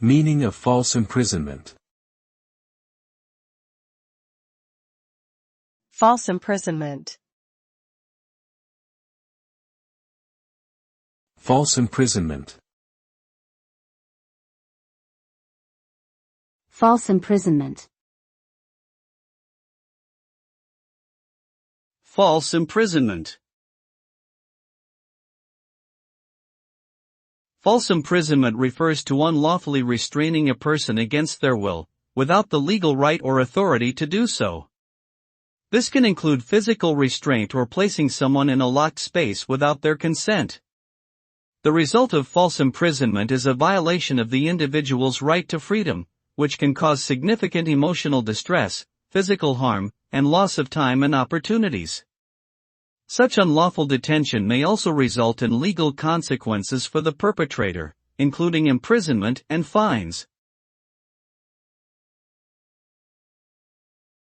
Meaning of false imprisonment. False imprisonment. False imprisonment. False imprisonment. False imprisonment. False imprisonment refers to unlawfully restraining a person against their will, without the legal right or authority to do so. This can include physical restraint or placing someone in a locked space without their consent. The result of false imprisonment is a violation of the individual's right to freedom, which can cause significant emotional distress, physical harm, and loss of time and opportunities. Such unlawful detention may also result in legal consequences for the perpetrator, including imprisonment and fines.